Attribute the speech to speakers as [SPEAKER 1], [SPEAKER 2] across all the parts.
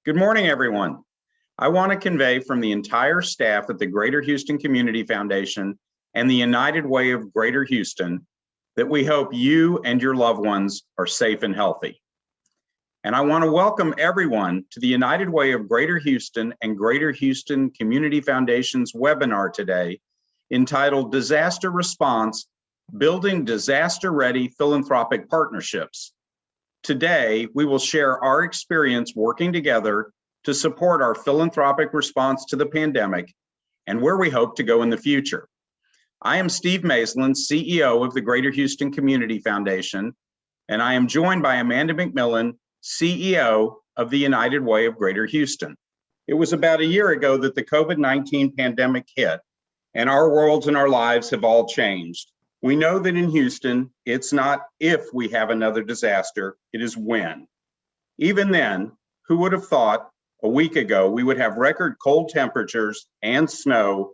[SPEAKER 1] Good morning, everyone. I want to convey from the entire staff at the Greater Houston Community Foundation and the United Way of Greater Houston that we hope you and your loved ones are safe and healthy. And I want to welcome everyone to the United Way of Greater Houston and Greater Houston Community Foundation's webinar today entitled Disaster Response: Building Disaster-Ready Philanthropic Partnerships. Today, we will share our experience working together to support our philanthropic response to the pandemic and where we hope to go in the future. I am Steve Maislin, CEO of the Greater Houston Community Foundation, and I am joined by Amanda McMillan, CEO of the United Way of Greater Houston. It was about a year ago that the COVID-19 pandemic hit, and our worlds and our lives have all changed. We know that in Houston, it's not if we have another disaster, it is when. Even then, who would have thought a week ago we would have record cold temperatures and snow,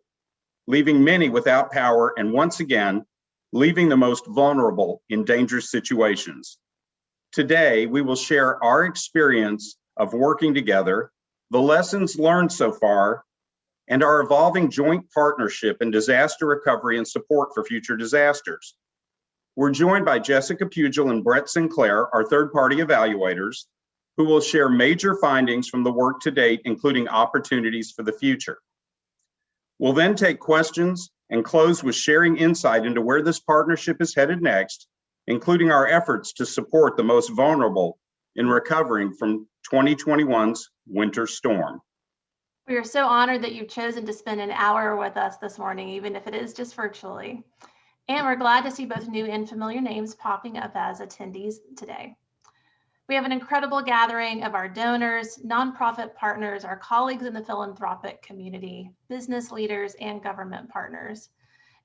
[SPEAKER 1] leaving many without power and once again, leaving the most vulnerable in dangerous situations. Today, we will share our experience of working together, the lessons learned so far, and our evolving joint partnership in disaster recovery and support for future disasters. We're joined by Jessica Pugil and Brett Sinclair, our third-party evaluators, who will share major findings from the work to date, including opportunities for the future. We'll then take questions and close with sharing insight into where this partnership is headed next, including our efforts to support the most vulnerable in recovering from 2021's winter storm.
[SPEAKER 2] We are so honored that you've chosen to spend an hour with us this morning, even if it is just virtually. And we're glad to see both new and familiar names popping up as attendees today. We have an incredible gathering of our donors, nonprofit partners, our colleagues in the philanthropic community, business leaders, and government partners.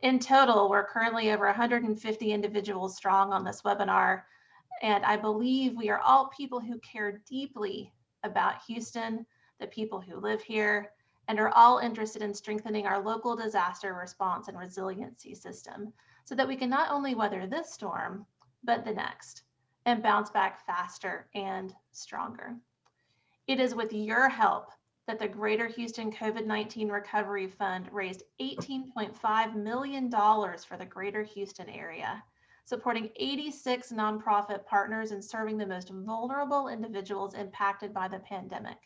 [SPEAKER 2] In total, we're currently over 150 individuals strong on this webinar, and I believe we are all people who care deeply about Houston, the people who live here, and are all interested in strengthening our local disaster response and resiliency system so that we can not only weather this storm, but the next, and bounce back faster and stronger. It is with your help that the Greater Houston COVID-19 Recovery Fund raised $18.5 million for the Greater Houston area, supporting 86 nonprofit partners and serving the most vulnerable individuals impacted by the pandemic,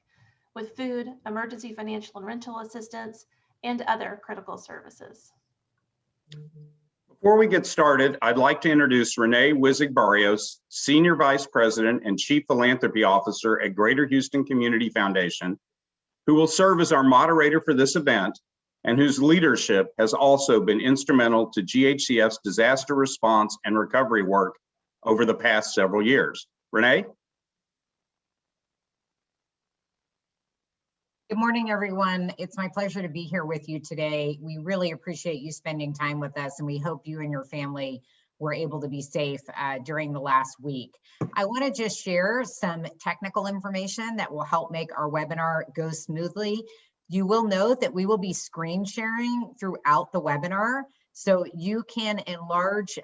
[SPEAKER 2] with food, emergency financial and rental assistance, and other critical services.
[SPEAKER 1] Before we get started, I'd like to introduce Renee Wizig-Barrios, Senior Vice President and Chief Philanthropy Officer at Greater Houston Community Foundation, who will serve as our moderator for this event and whose leadership has also been instrumental to GHCF's disaster response and recovery work over the past several years. Renee?
[SPEAKER 3] Good morning, everyone. It's my pleasure to be here with you today. We really appreciate you spending time with us, and we hope you and your family were able to be safe during the last week. I want to just share some technical information that will help make our webinar go smoothly. You will note that we will be screen sharing throughout the webinar, so you can enlarge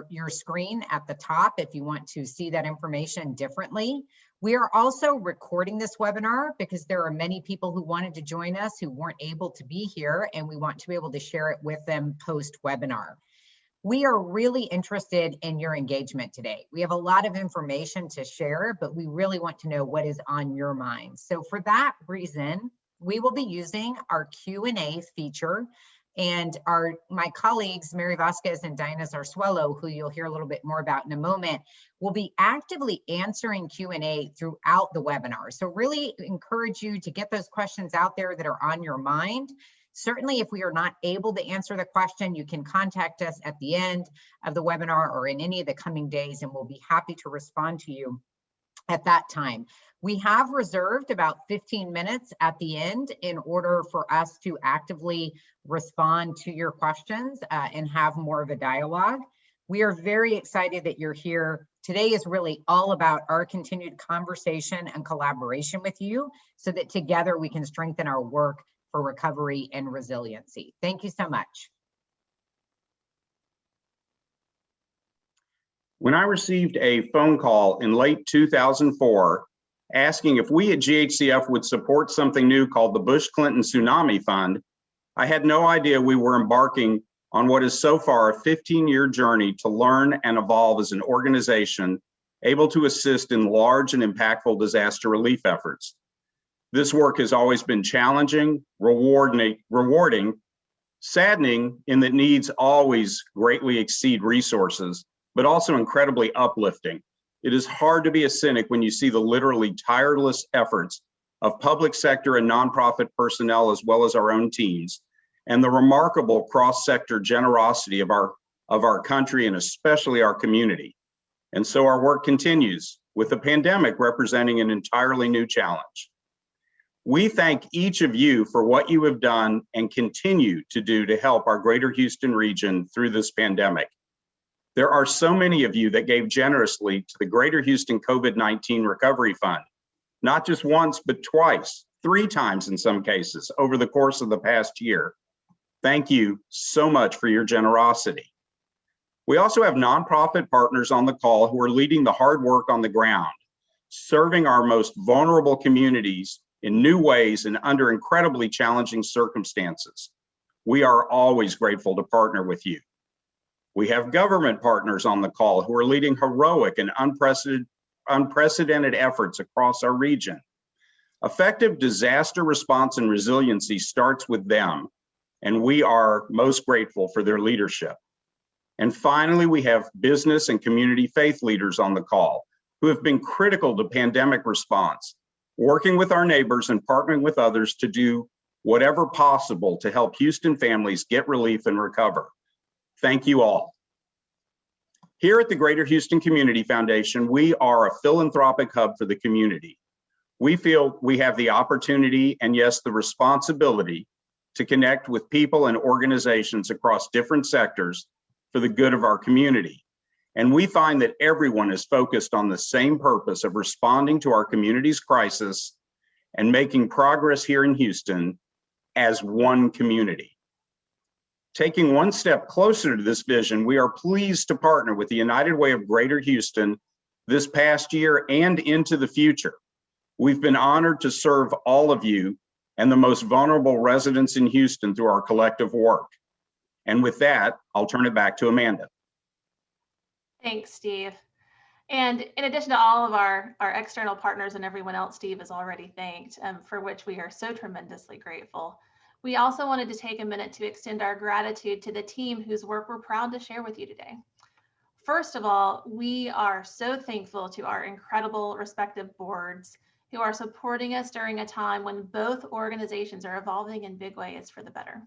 [SPEAKER 3] your screen at the top if you want to see that information differently. We are also recording this webinar because there are many people who wanted to join us who weren't able to be here, and we want to be able to share it with them post-webinar. We are really interested in your engagement today. We have a lot of information to share, but we really want to know what is on your mind. So for that reason, we will be using our Q&A feature, and my colleagues, Mary Vasquez and Diana Sarsewello, who you'll hear a little bit more about in a moment, will be actively answering Q&A throughout the webinar. So really encourage you to get those questions out there that are on your mind. Certainly, if we are not able to answer the question, you can contact us at the end of the webinar or in any of the coming days, and we'll be happy to respond to you at that time. We have reserved about 15 minutes at the end in order for us to actively respond to your questions and have more of a dialogue. We are very excited that you're here. Today is really all about our continued conversation and collaboration with you so that together we can strengthen our work for recovery and resiliency. Thank you so much.
[SPEAKER 1] When I received a phone call in late 2004 asking if we at GHCF would support something new called the Bush-Clinton Tsunami Fund, I had no idea we were embarking on what is so far a 15-year journey to learn and evolve as an organization able to assist in large and impactful disaster relief efforts. This work has always been challenging, rewarding, saddening in that needs always greatly exceed resources, but also incredibly uplifting. It is hard to be a cynic when you see the literally tireless efforts of public sector and nonprofit personnel, as well as our own teams, and the remarkable cross-sector generosity of our country and especially our community. And so our work continues, with the pandemic representing an entirely new challenge. We thank each of you for what you have done and continue to do to help our Greater Houston region through this pandemic. There are so many of you that gave generously to the Greater Houston COVID-19 Recovery Fund, not just once, but twice, 3 times in some cases over the course of the past year. Thank you so much for your generosity. We also have nonprofit partners on the call who are leading the hard work on the ground, serving our most vulnerable communities in new ways and under incredibly challenging circumstances. We are always grateful to partner with you. We have government partners on the call who are leading heroic and unprecedented efforts across our region. Effective disaster response and resiliency starts with them, and we are most grateful for their leadership. And finally, we have business and community faith leaders on the call who have been critical to pandemic response, working with our neighbors and partnering with others to do whatever possible to help Houston families get relief and recover. Thank you all. Here at the Greater Houston Community Foundation, we are a philanthropic hub for the community. We feel we have the opportunity and, yes, the responsibility to connect with people and organizations across different sectors for the good of our community. And we find that everyone is focused on the same purpose of responding to our community's crisis and making progress here in Houston as one community. Taking one step closer to this vision, we are pleased to partner with the United Way of Greater Houston this past year and into the future. We've been honored to serve all of you and the most vulnerable residents in Houston through our collective work. And with that, I'll turn it back to Amanda.
[SPEAKER 2] Thanks, Steve. And in addition to all of our external partners and everyone else Steve has already thanked, for which we are so tremendously grateful, we also wanted to take a minute to extend our gratitude to the team whose work we're proud to share with you today. First of all, we are so thankful to our incredible respective boards who are supporting us during a time when both organizations are evolving in big ways for the better.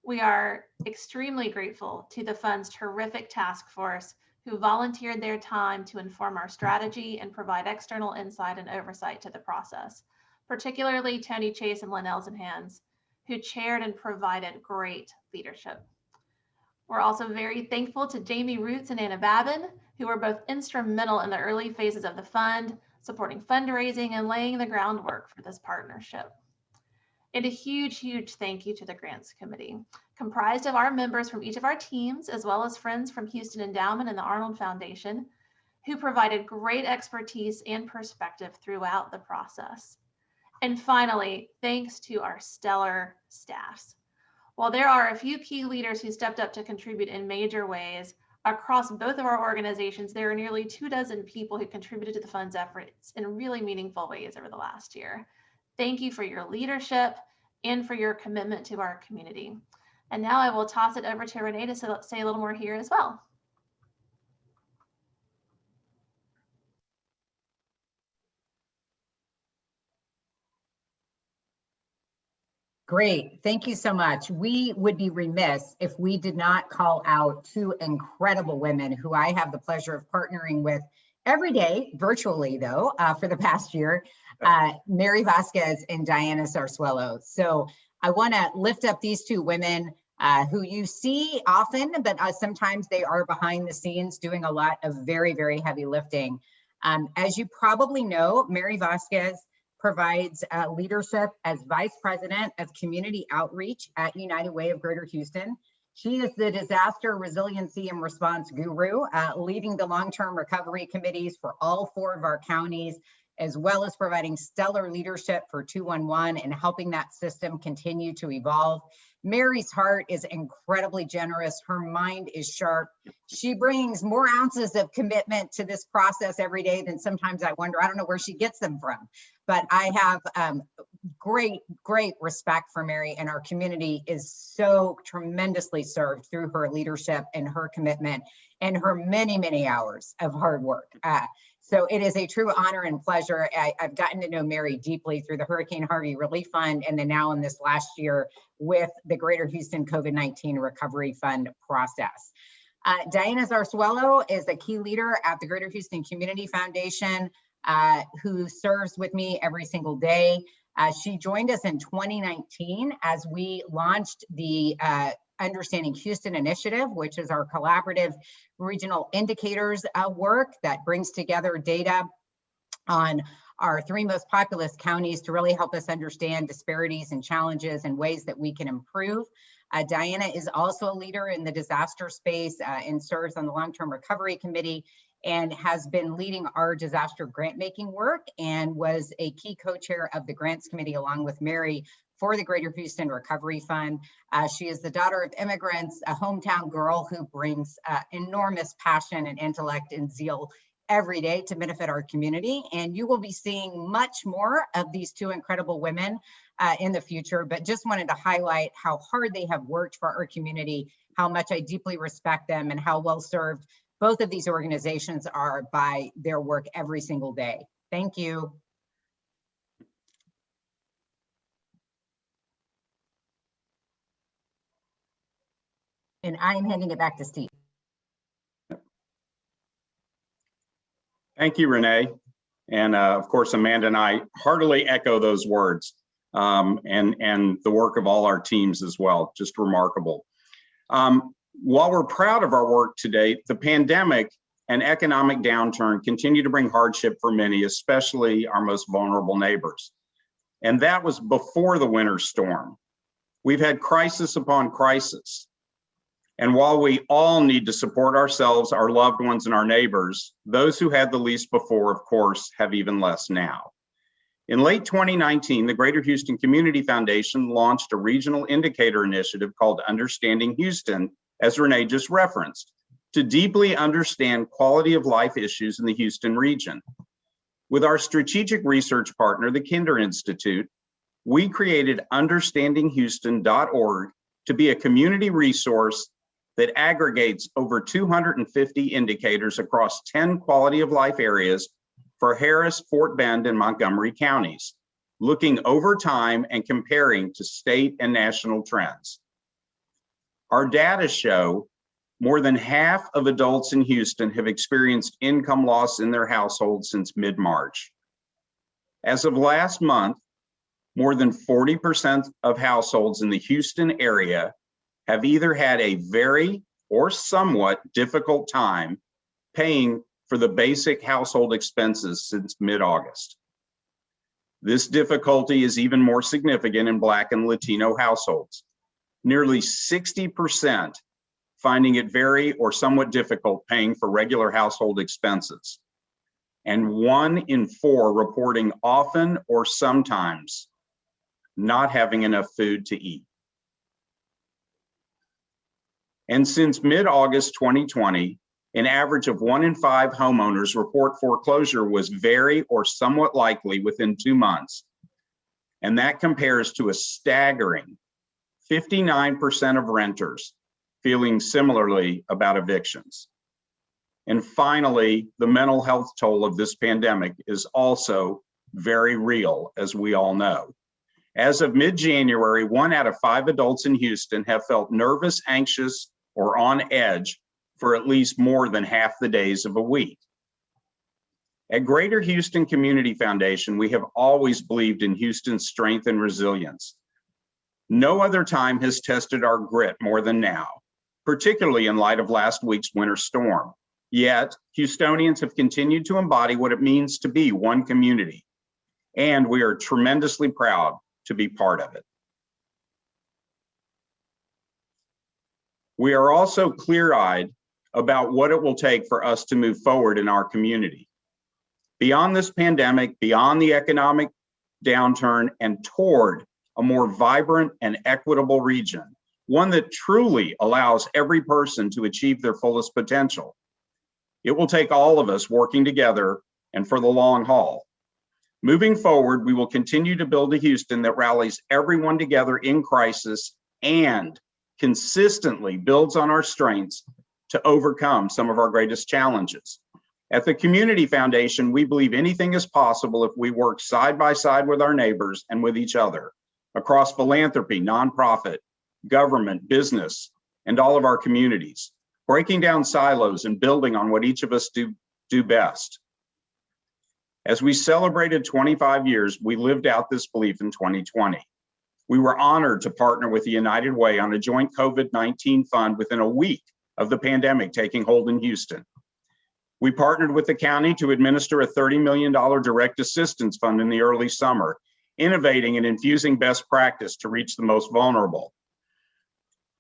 [SPEAKER 2] We are extremely grateful to the fund's terrific task force who volunteered their time to inform our strategy and provide external insight and oversight to the process, particularly Tony Chase and Lynn Elsenhans, who chaired and provided great leadership. We're also very thankful to Jamie Roots and Anna Babin, who were both instrumental in the early phases of the fund, supporting fundraising and laying the groundwork for this partnership. And a huge, huge thank you to the Grants Committee, comprised of our members from each of our teams, as well as friends from Houston Endowment and the Arnold Foundation, who provided great expertise and perspective throughout the process. And finally, thanks to our stellar staffs. While there are a few key leaders who stepped up to contribute in major ways, across both of our organizations, there are nearly 24 people who contributed to the fund's efforts in really meaningful ways over the last year. Thank you for your leadership and for your commitment to our community. And now I will toss it over to Renee to say a little more here as well.
[SPEAKER 3] Great, thank you so much. We would be remiss if we did not call out 2 incredible women who I have the pleasure of partnering with every day, virtually though, for the past year, Mary Vasquez and Diana Sarsewello. So I wanna lift up these 2 women who you see often, but sometimes they are behind the scenes doing a lot of very, very heavy lifting. As you probably know, Mary Vasquez provides leadership as Vice President of Community Outreach at United Way of Greater Houston. She is the disaster resiliency and response guru, leading the long-term recovery committees for all 4 of our counties, as well as providing stellar leadership for 211 and helping that system continue to evolve. Mary's heart is incredibly generous. Her mind is sharp. She brings more ounces of commitment to this process every day than sometimes I wonder. I don't know where she gets them from, but I have great respect for Mary, and our community is so tremendously served through her leadership and her commitment and her many hours of hard work. So it is a true honor and pleasure. I've gotten to know Mary deeply through the Hurricane Harvey Relief Fund, and then now in this last year with the Greater Houston COVID-19 Recovery Fund process. Diana Sarsewello is a key leader at the Greater Houston Community Foundation, who serves with me every single day. She joined us in 2019 as we launched the Understanding Houston initiative, which is our collaborative regional indicators work that brings together data on our 3 most populous counties to really help us understand disparities and challenges and ways that we can improve. Diana is also a leader in the disaster space and serves on the Long-Term Recovery Committee and has been leading our disaster grant making work and was a key co-chair of the grants committee along with Mary for the Greater Houston Recovery Fund. She is the daughter of immigrants, a hometown girl who brings enormous passion and intellect and zeal every day to benefit our community. And you will be seeing much more of these 2 incredible women in the future, but just wanted to highlight how hard they have worked for our community, how much I deeply respect them, and how well served both of these organizations are by their work every single day. Thank you. And I am handing it back to Steve.
[SPEAKER 1] Thank you, Renee. And of course, Amanda and I heartily echo those words and the work of all our teams as well. Just remarkable. While we're proud of our work to date, the pandemic and economic downturn continue to bring hardship for many, especially our most vulnerable neighbors. And that was before the winter storm. We've had crisis upon crisis. And while we all need to support ourselves, our loved ones, and our neighbors, those who had the least before, of course, have even less now. In late 2019, the Greater Houston Community Foundation launched a regional indicator initiative called Understanding Houston, as Renee just referenced, to deeply understand quality of life issues in the Houston region. With our strategic research partner, the Kinder Institute, we created understandinghouston.org to be a community resource that aggregates over 250 indicators across 10 quality of life areas for Harris, Fort Bend, and Montgomery counties, looking over time and comparing to state and national trends. Our data show more than half of adults in Houston have experienced income loss in their household since mid-March. As of last month, more than 40% of households in the Houston area have either had a very or somewhat difficult time paying for the basic household expenses since mid-August. This difficulty is even more significant in Black and Latino households. Nearly 60% finding it very or somewhat difficult paying for regular household expenses. And 1 in 4 reporting often or sometimes not having enough food to eat. And since mid-August 2020, an average of 1 in 5 homeowners report foreclosure was very or somewhat likely within 2 months. And that compares to a staggering 59% of renters feeling similarly about evictions. And finally, the mental health toll of this pandemic is also very real, as we all know. As of mid-January, 1 out of 5 adults in Houston have felt nervous, anxious, or on edge for at least more than half the days of a week. At Greater Houston Community Foundation, we have always believed in Houston's strength and resilience. No other time has tested our grit more than now, particularly in light of last week's winter storm. Yet, Houstonians have continued to embody what it means to be one community, and we are tremendously proud to be part of it. We are also clear-eyed about what it will take for us to move forward in our community. beyond this pandemic, beyond the economic downturn, and toward a more vibrant and equitable region, one that truly allows every person to achieve their fullest potential. It will take all of us working together and for the long haul. Moving forward, we will continue to build a Houston that rallies everyone together in crisis and consistently builds on our strengths to overcome some of our greatest challenges. At the Community Foundation, we believe anything is possible if we work side by side with our neighbors and with each other across philanthropy, nonprofit, government, business, and all of our communities, breaking down silos and building on what each of us do best. As we celebrated 25 years, we lived out this belief in 2020. We were honored to partner with the United Way on a joint COVID-19 fund within a week of the pandemic taking hold in Houston. We partnered with the county to administer a $30 million direct assistance fund in the early summer, innovating and infusing best practice to reach the most vulnerable.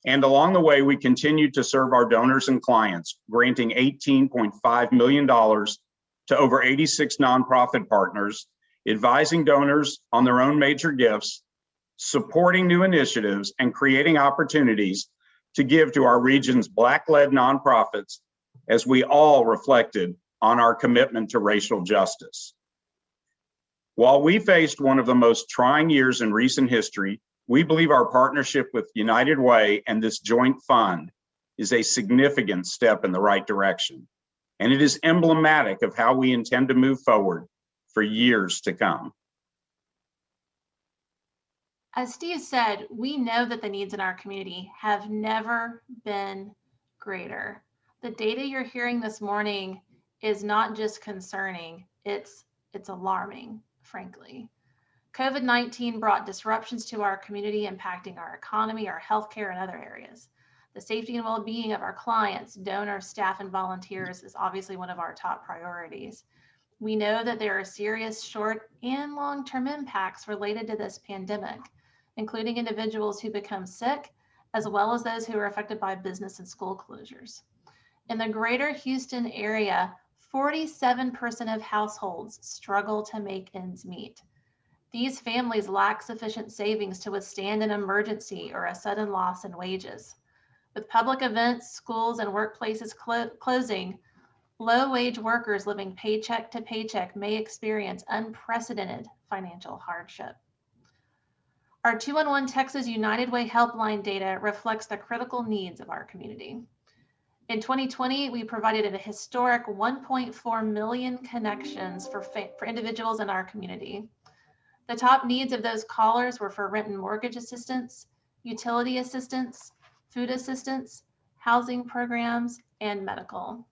[SPEAKER 1] And along the way, we continued to serve our donors and clients, granting $18.5 million to over 86 nonprofit partners, advising donors on their own major gifts, supporting new initiatives, and creating opportunities to give to our region's Black-led nonprofits as we all reflected on our commitment to racial justice. While we faced one of the most trying years in recent history, we believe our partnership with United Way and this joint fund is a significant step in the right direction, and it is emblematic of how we intend to move forward for years to come.
[SPEAKER 2] As Steve said, we know that the needs in our community have never been greater. The data you're hearing this morning is not just concerning, it's alarming, frankly. COVID-19 brought disruptions to our community, impacting our economy, our healthcare, and other areas. The safety and well-being of our clients, donors, staff, and volunteers is obviously one of our top priorities. We know that there are serious short and long-term impacts related to this pandemic, including individuals who become sick, as well as those who are affected by business and school closures. In the greater Houston area, 47% of households struggle to make ends meet. These families lack sufficient savings to withstand an emergency or a sudden loss in wages. With public events, schools, and workplaces closing, low-wage workers living paycheck to paycheck may experience unprecedented financial hardship. Our 211 Texas United Way helpline data reflects the critical needs of our community. In 2020, we provided a historic 1.4 million connections for individuals in our community. The top needs of those callers were for rent and mortgage assistance, utility assistance, food assistance, housing programs, and medical.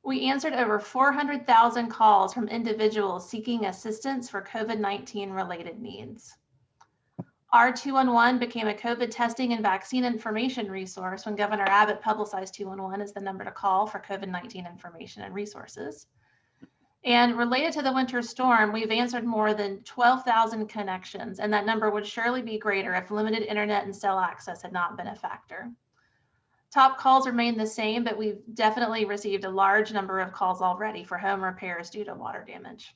[SPEAKER 2] We answered over 400,000 calls from individuals seeking assistance for COVID-19 related needs. Our 211 became a COVID testing and vaccine information resource when Governor Abbott publicized 211 as the number to call for COVID-19 information and resources. And related to the winter storm, we've answered more than 12,000 connections, and that number would surely be greater if limited internet and cell access had not been a factor. Top calls remain the same, but we've definitely received a large number of calls already for home repairs due to water damage.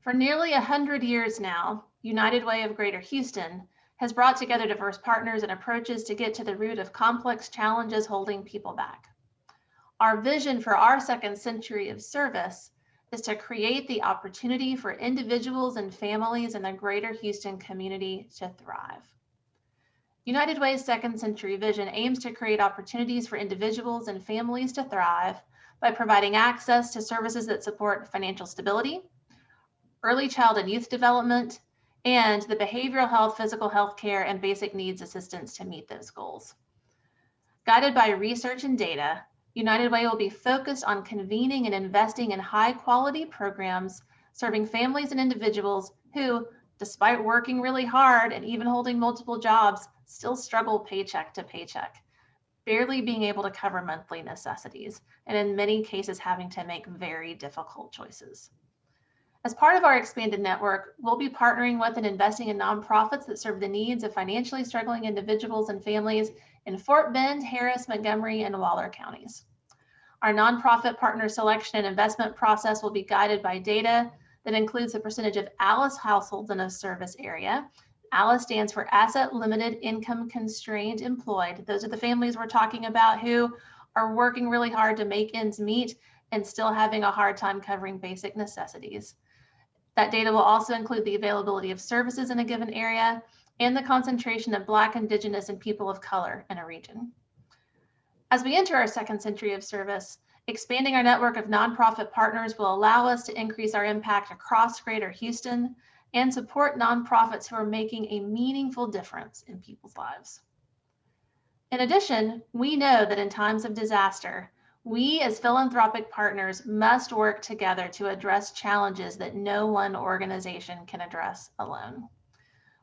[SPEAKER 2] For nearly 100 years now, United Way of Greater Houston has brought together diverse partners and approaches to get to the root of complex challenges holding people back. Our vision for our second century of service is to create the opportunity for individuals and families in the greater Houston community to thrive. United Way's second century vision aims to create opportunities for individuals and families to thrive by providing access to services that support financial stability, early child and youth development, and the behavioral health, physical health care, and basic needs assistance to meet those goals. Guided by research and data, United Way will be focused on convening and investing in high-quality programs serving families and individuals who, despite working really hard and even holding multiple jobs, still struggle paycheck to paycheck, barely being able to cover monthly necessities, and in many cases having to make very difficult choices. As part of our expanded network, we'll be partnering with and investing in nonprofits that serve the needs of financially struggling individuals and families in Fort Bend, Harris, Montgomery, and Waller counties. Our nonprofit partner selection and investment process will be guided by data that includes the percentage of ALICE households in a service area. ALICE stands for Asset Limited Income Constrained Employed. Those are the families we're talking about who are working really hard to make ends meet and still having a hard time covering basic necessities. That data will also include the availability of services in a given area and the concentration of Black, Indigenous, and people of color in a region. As we enter our second century of service, expanding our network of nonprofit partners will allow us to increase our impact across Greater Houston and support nonprofits who are making a meaningful difference in people's lives. In addition, we know that in times of disaster, we as philanthropic partners must work together to address challenges that no one organization can address alone.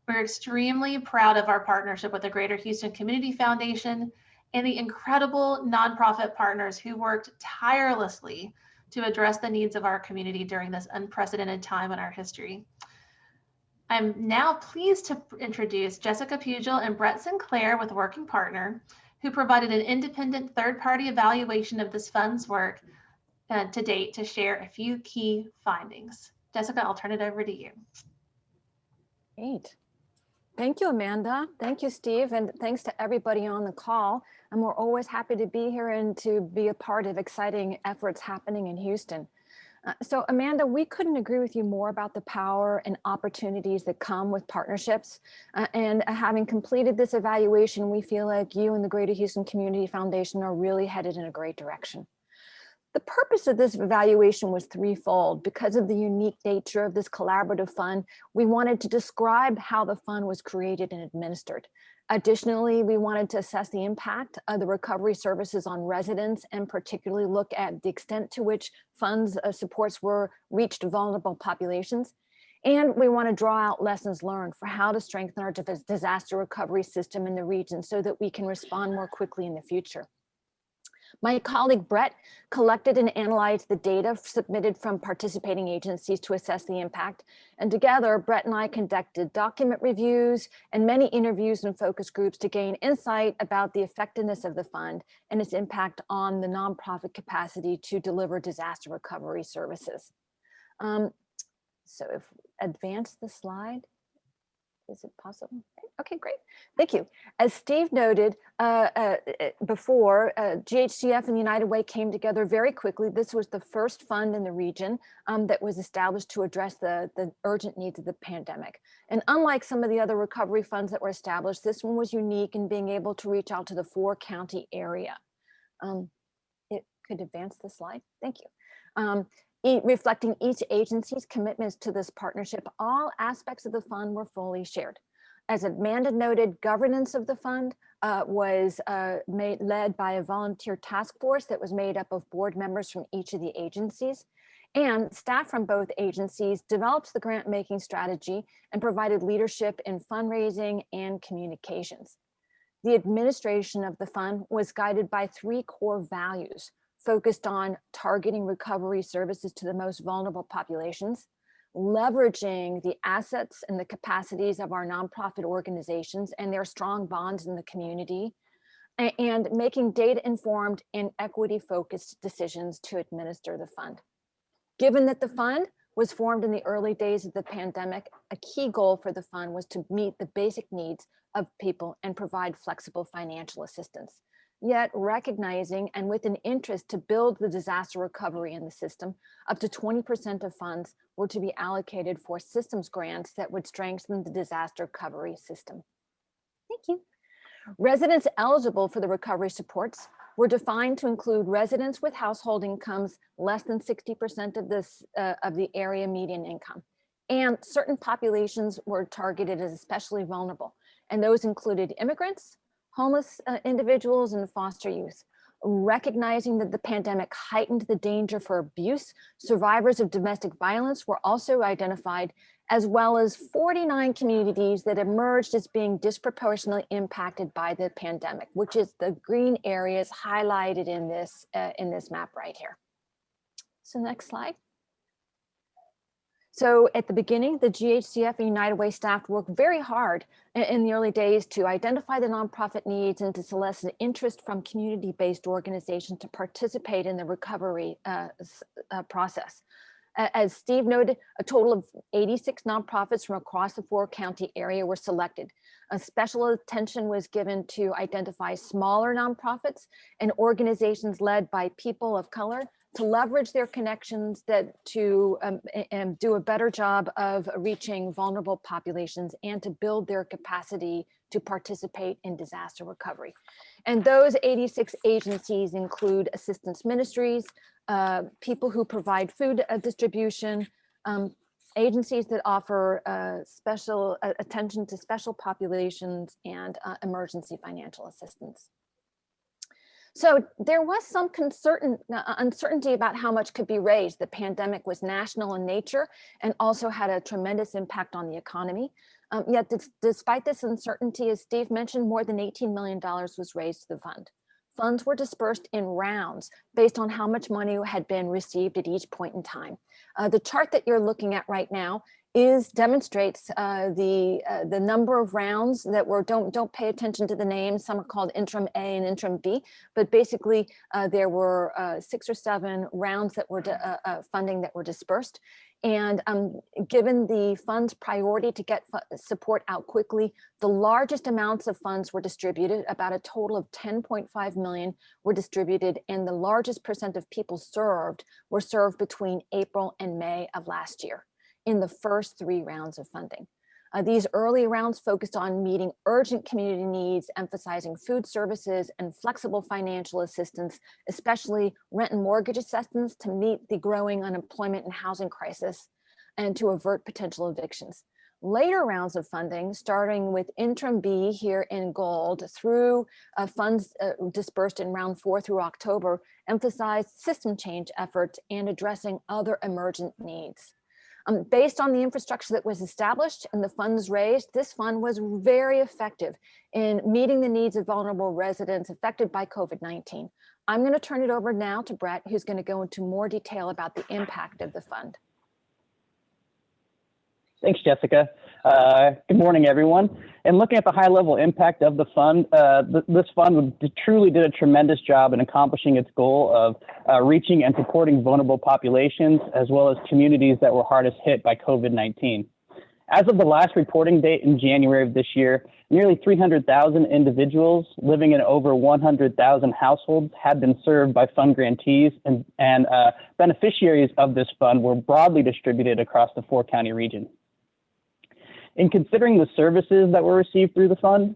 [SPEAKER 2] We're extremely proud of our partnership with the Greater Houston Community Foundation and the incredible nonprofit partners who worked tirelessly to address the needs of our community during this unprecedented time in our history. I'm now pleased to introduce Jessica Pugel and Brett Sinclair with Working Partner, who provided an independent third-party evaluation of this fund's work to date to share a few key findings. Jessica, I'll turn it over to you.
[SPEAKER 4] Great. Thank you, Amanda. Thank you, Steve. And thanks to everybody on the call. And we're always happy to be here and to be a part of exciting efforts happening in Houston. So Amanda, we couldn't agree with you more about the power and opportunities that come with partnerships. And having completed this evaluation, we feel like you and the Greater Houston Community Foundation are really headed in a great direction. The purpose of this evaluation was threefold. Because of the unique nature of this collaborative fund, we wanted to describe how the fund was created and administered. Additionally, we wanted to assess the impact of the recovery services on residents and particularly look at the extent to which funds supports were reached vulnerable populations. And we want to draw out lessons learned for how to strengthen our disaster recovery system in the region so that we can respond more quickly in the future. My colleague Brett collected and analyzed the data submitted from participating agencies to assess the impact. And together, Brett and I conducted document reviews and many interviews and focus groups to gain insight about the effectiveness of the fund and its impact on the nonprofit capacity to deliver disaster recovery services. So if advance the slide. Is it possible? Okay, great. Thank you. As Steve noted before, GHCF and United Way came together very quickly. This was the first fund in the region that was established to address the urgent needs of the pandemic. And unlike some of the other recovery funds that were established, this one was unique in being able to reach out to the 4-county area. It could advance the slide. Thank you. Reflecting each agency's commitments to this partnership, all aspects of the fund were fully shared. As Amanda noted, governance of the fund was led by a volunteer task force that was made up of board members from each of the agencies, and staff from both agencies developed the grant-making strategy and provided leadership in fundraising and communications. The administration of the fund was guided by 3 core values, focused on targeting recovery services to the most vulnerable populations, leveraging the assets and the capacities of our nonprofit organizations and their strong bonds in the community, and making data-informed and equity-focused decisions to administer the fund. Given that the fund was formed in the early days of the pandemic, a key goal for the fund was to meet the basic needs of people and provide flexible financial assistance. Yet recognizing and with an interest to build the disaster recovery in the system, up to 20% of funds were to be allocated for systems grants that would strengthen the disaster recovery system. Thank you. Residents eligible for the recovery supports were defined to include residents with household incomes less than 60% of the area median income. And certain populations were targeted as especially vulnerable. And those included immigrants, homeless individuals, and foster youth. Recognizing that the pandemic heightened the danger for abuse, survivors of domestic violence were also identified, as well as 49 communities that emerged as being disproportionately impacted by the pandemic, which is the green areas highlighted in this map right here. So next slide. So at the beginning, the GHCF and United Way staff worked very hard in the early days to identify the nonprofit needs and to solicit interest from community-based organizations to participate in the recovery process. As Steve noted, a total of 86 nonprofits from across the 4-county area were selected. A special attention was given to identify smaller nonprofits and organizations led by people of color to leverage their connections to do a better job of reaching vulnerable populations and to build their capacity to participate in disaster recovery. And those 86 agencies include assistance ministries, people who provide food distribution, agencies that offer special attention to special populations, and emergency financial assistance. So there was some uncertainty about how much could be raised. The pandemic was national in nature and also had a tremendous impact on the economy. Yet despite this uncertainty, as Steve mentioned, more than $18 million was raised to the fund. Funds were dispersed in rounds based on how much money had been received at each point in time. The chart that you're looking at right now demonstrates the number of rounds that were, don't pay attention to the names, some are called interim A and interim B, but basically there were 6 or 7 rounds that were funding that were dispersed. And given the fund's priority to get support out quickly, the largest amounts of funds were distributed. About a total of 10.5 million were distributed, and the largest percent of people served were served between April and May of last year in the first 3 rounds of funding. These early rounds focused on meeting urgent community needs, emphasizing food services and flexible financial assistance, especially rent and mortgage assistance to meet the growing unemployment and housing crisis and to avert potential evictions. Later rounds of funding, starting with interim B here in gold through funds dispersed in round 4 through October, emphasized system change efforts and addressing other emergent needs. Based on the infrastructure that was established and the funds raised, this fund was very effective in meeting the needs of vulnerable residents affected by COVID-19. I'm going to turn it over now to Brett, who's going to go into more detail about the impact of the fund.
[SPEAKER 5] Thanks, Jessica. Good morning, everyone. And looking at the high-level impact of the fund, this fund truly did a tremendous job in accomplishing its goal of reaching and supporting vulnerable populations, as well as communities that were hardest hit by COVID-19. As of the last reporting date in January of this year, nearly 300,000 individuals living in over 100,000 households had been served by fund grantees, and beneficiaries of this fund were broadly distributed across the 4-county region. In considering the services that were received through the fund,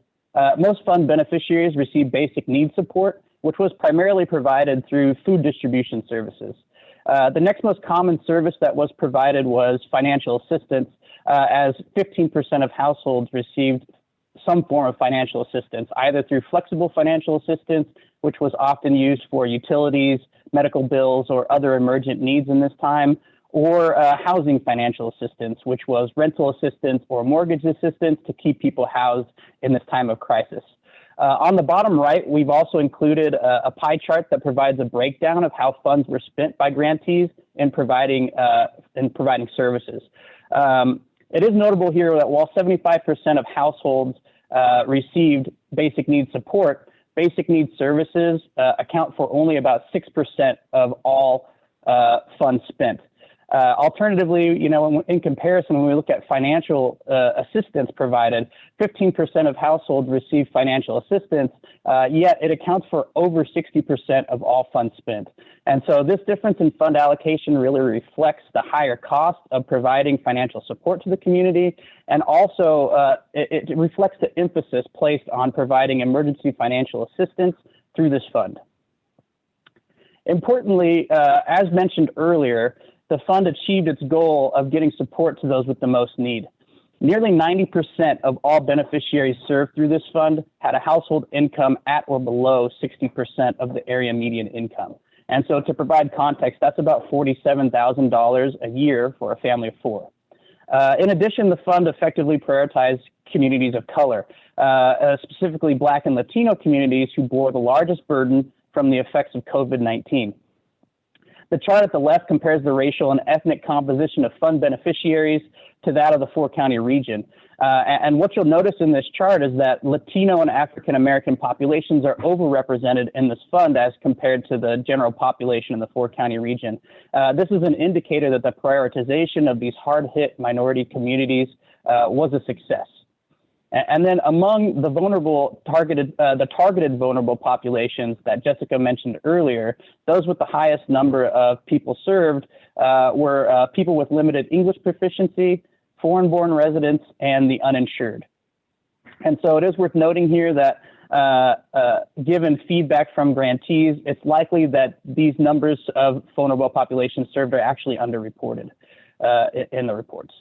[SPEAKER 5] most fund beneficiaries received basic needs support, which was primarily provided through food distribution services. The next most common service that was provided was financial assistance, as 15% of households received some form of financial assistance, either through flexible financial assistance, which was often used for utilities, medical bills, or other emergent needs in this time, or housing financial assistance, which was rental assistance or mortgage assistance to keep people housed in this time of crisis. On the bottom right, we've also included a pie chart that provides a breakdown of how funds were spent by grantees in providing services. It is notable here that while 75% of households received basic needs support, basic needs services account for only about 6% of all funds spent. Alternatively, in comparison, when we look at financial assistance provided, 15% of households receive financial assistance, yet it accounts for over 60% of all funds spent. And so this difference in fund allocation really reflects the higher cost of providing financial support to the community, and also it reflects the emphasis placed on providing emergency financial assistance through this fund. Importantly, as mentioned earlier, the fund achieved its goal of getting support to those with the most need. Nearly 90% of all beneficiaries served through this fund had a household income at or below 60% of the area median income. And so to provide context, that's about $47,000 a year for a family of 4. In addition, the fund effectively prioritized communities of color, specifically Black and Latino communities who bore the largest burden from the effects of COVID-19. The chart at the left compares the racial and ethnic composition of fund beneficiaries to that of the 4-county region. And what you'll notice in this chart is that Latino and African American populations are overrepresented in this fund as compared to the general population in the 4-county region. This is an indicator that the prioritization of these hard-hit minority communities was a success. And then among the vulnerable targeted vulnerable populations that Jessica mentioned earlier, those with the highest number of people served were people with limited English proficiency, foreign-born residents, and the uninsured. And so it is worth noting here that given feedback from grantees, it's likely that these numbers of vulnerable populations served are actually underreported in the reports.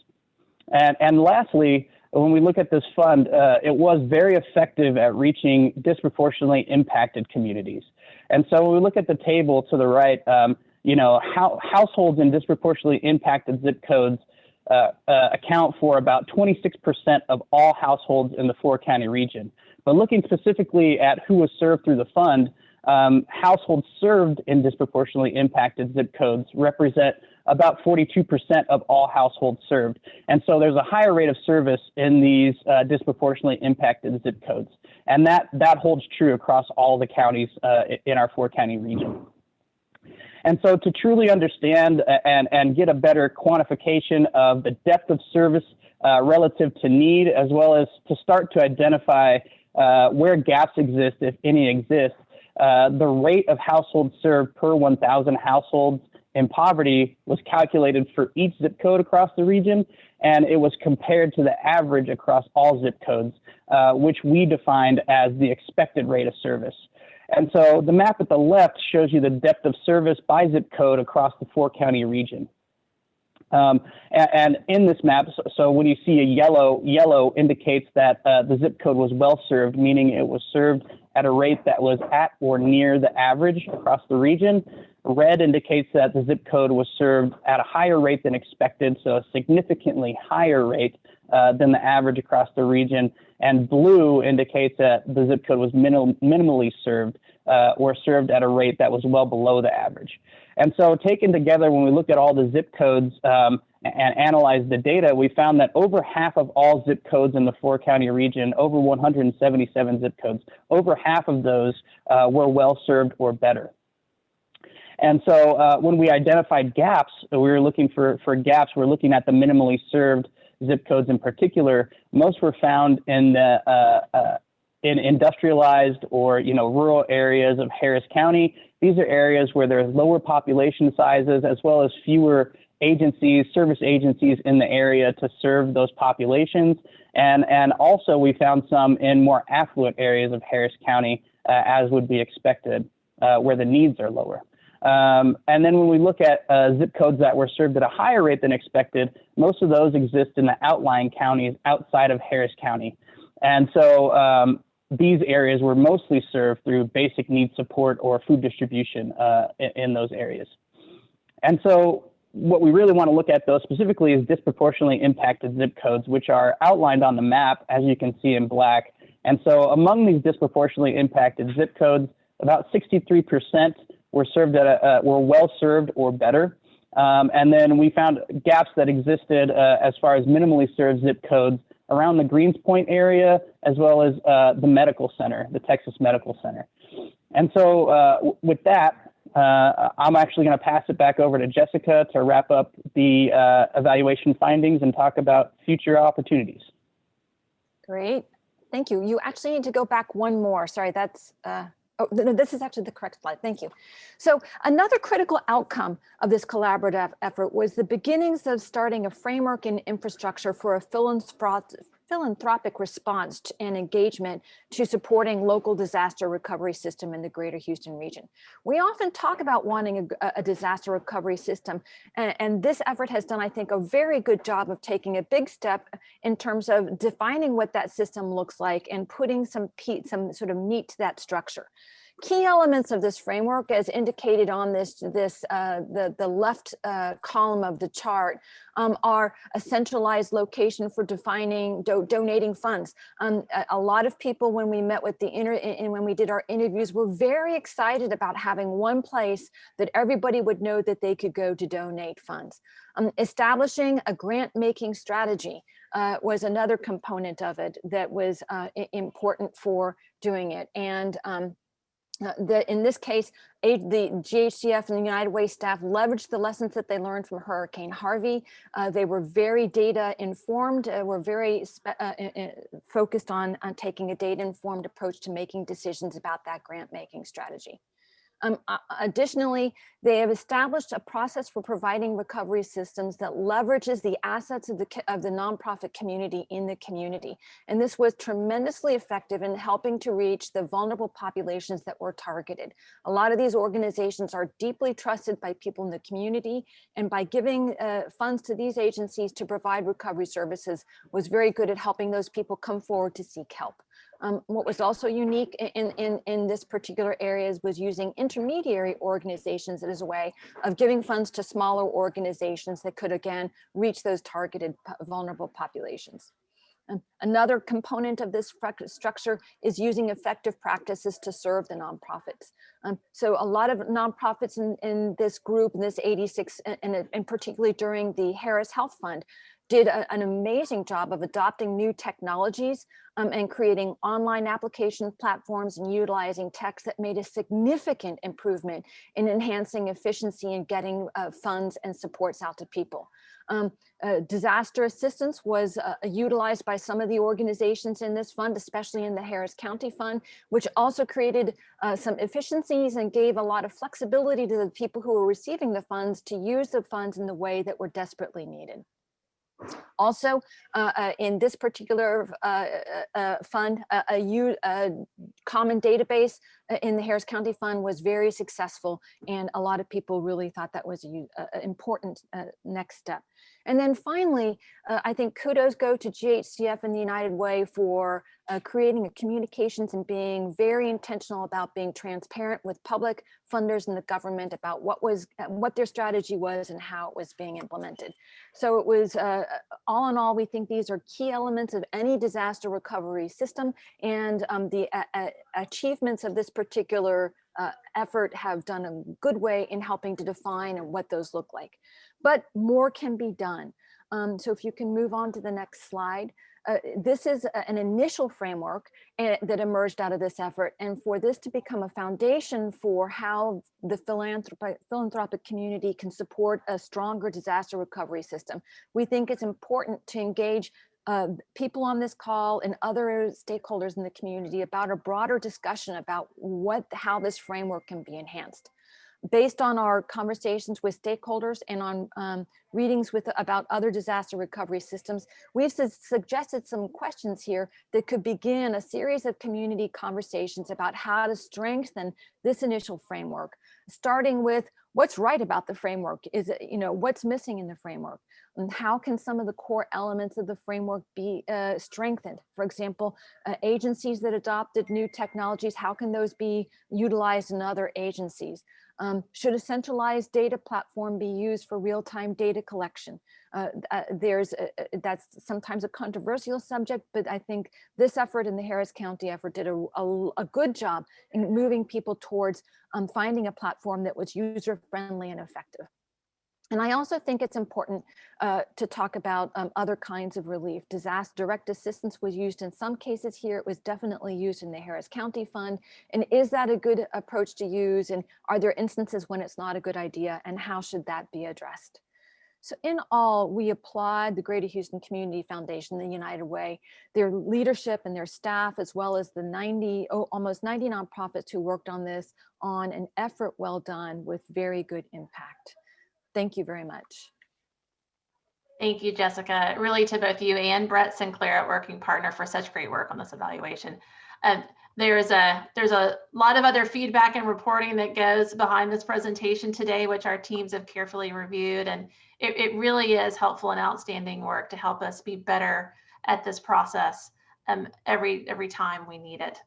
[SPEAKER 5] And lastly, when we look at this fund, it was very effective at reaching disproportionately impacted communities. And so when we look at the table to the right, households in disproportionately impacted zip codes account for about 26% of all households in the 4-county region. But looking specifically at who was served through the fund, households served in disproportionately impacted zip codes represent about 42% of all households served. And so there's a higher rate of service in these disproportionately impacted zip codes. And that holds true across all the counties in our 4-county region. And so to truly understand and get a better quantification of the depth of service relative to need, as well as to start to identify where gaps exist, if any exist, the rate of households served per 1,000 households in poverty was calculated for each zip code across the region, and it was compared to the average across all zip codes, which we defined as the expected rate of service. And so the map at the left shows you the depth of service by zip code across the 4-county region. And in this map, so when you see a yellow indicates that the zip code was well served, meaning it was served at a rate that was at or near the average across the region. Red indicates that the zip code was served at a higher rate than expected, so a significantly higher rate than the average across the region. And blue indicates that the zip code was minimally served or served at a rate that was well below the average. And so taken together, when we look at all the zip codes and analyze the data, we found that over half of all zip codes in the 4-county region, over 177 zip codes, over half of those were well served or better. And so when we identified gaps, we were looking for gaps. We're looking at the minimally served zip codes in particular. Most were found in the in industrialized or rural areas of Harris County. These are areas where there's lower population sizes, as well as fewer agencies, service agencies in the area to serve those populations. And also we found some in more affluent areas of Harris County, as would be expected, where the needs are lower. And then when we look at zip codes that were served at a higher rate than expected, most of those exist in the outlying counties outside of Harris County. And so these areas were mostly served through basic need support or food distribution in those areas. And so what we really want to look at, though, specifically is disproportionately impacted zip codes, which are outlined on the map, as you can see in black. And so among these disproportionately impacted zip codes, about 63% were served at were well served or better. And then we found gaps that existed as far as minimally served zip codes around the Greens Point area, as well as the medical center, the Texas Medical Center. And so with that, I'm actually going to pass it back over to Jessica to wrap up the evaluation findings and talk about future opportunities.
[SPEAKER 4] Great. Thank you. You actually need to go back one more. Sorry, that's, oh, no, this is actually the correct slide. Thank you. So another critical outcome of this collaborative effort was the beginnings of starting a framework and infrastructure for a philanthropic response and engagement to supporting local disaster recovery system in the greater Houston region. We often talk about wanting a disaster recovery system, and this effort has done, I think, a very good job of taking a big step in terms of defining what that system looks like and putting some sort of meat to that structure. Key elements of this framework, as indicated on the left column of the chart, are a centralized location for defining donating funds. A lot of people, when we met with when we did our interviews, were very excited about having one place that everybody would know that they could go to donate funds. Establishing a grant-making strategy was another component of it that was important for doing it. And in this case, the GHCF and the United Way staff leveraged the lessons that they learned from Hurricane Harvey. They were very data informed, were very focused on taking a data informed approach to making decisions about that grant making strategy. Additionally, they have established a process for providing recovery systems that leverages the assets of the nonprofit community in the community. And this was tremendously effective in helping to reach the vulnerable populations that were targeted. A lot of these organizations are deeply trusted by people in the community, and by giving funds to these agencies to provide recovery services was very good at helping those people come forward to seek help. What was also unique in this particular area was using intermediary organizations as a way of giving funds to smaller organizations that could, again, reach those targeted vulnerable populations. Another component of this structure is using effective practices to serve the nonprofits. So a lot of nonprofits in this group, in this 86, and particularly during the Harris Health Fund, did an amazing job of adopting new technologies and creating online application platforms and utilizing text that made a significant improvement in enhancing efficiency and getting funds and supports out to people. Disaster assistance was utilized by some of the organizations in this fund, especially in the Harris County Fund, which also created some efficiencies and gave a lot of flexibility to the people who were receiving the funds to use the funds in the way that were desperately needed. Also, in this particular fund, a common database in the Harris County Fund was very successful, and a lot of people really thought that was an important next step. And then finally, I think kudos go to GHCF and the United Way for creating a communications and being very intentional about being transparent with public funders and the government about what their strategy was and how it was being implemented. So it was, all in all, we think these are key elements of any disaster recovery system, and the achievements of this particular effort have done a good way in helping to define what those look like. But more can be done. So if you can move on to the next slide. This is an initial framework that emerged out of this effort, and for this to become a foundation for how the philanthropic community can support a stronger disaster recovery system, we think it's important to engage people on this call and other stakeholders in the community about a broader discussion about how this framework can be enhanced. Based on our conversations with stakeholders and on readings about other disaster recovery systems, we've suggested some questions here that could begin a series of community conversations about how to strengthen this initial framework, starting with what's right about the framework. Is it, what's missing in the framework? And how can some of the core elements of the framework be strengthened? For example, agencies that adopted new technologies, how can those be utilized in other agencies? Should a centralized data platform be used for real-time data collection? That's sometimes a controversial subject, but I think this effort and the Harris County effort did a good job in moving people towards finding a platform that was user-friendly and effective. And I also think it's important to talk about other kinds of relief. Direct assistance was used in some cases here. It was definitely used in the Harris County Fund. And is that a good approach to use? And are there instances when it's not a good idea? And how should that be addressed? So in all, we applaud the Greater Houston Community Foundation, the United Way, their leadership and their staff, as well as the almost 90 nonprofits who worked on this on an effort well done with very good impact. Thank you very much.
[SPEAKER 2] Thank you, Jessica. Really, to both you and Brett Sinclair at Working Partner for such great work on this evaluation. There's a lot of other feedback and reporting that goes behind this presentation today, which our teams have carefully reviewed, and it really is helpful and outstanding work to help us be better at this process every time we need it.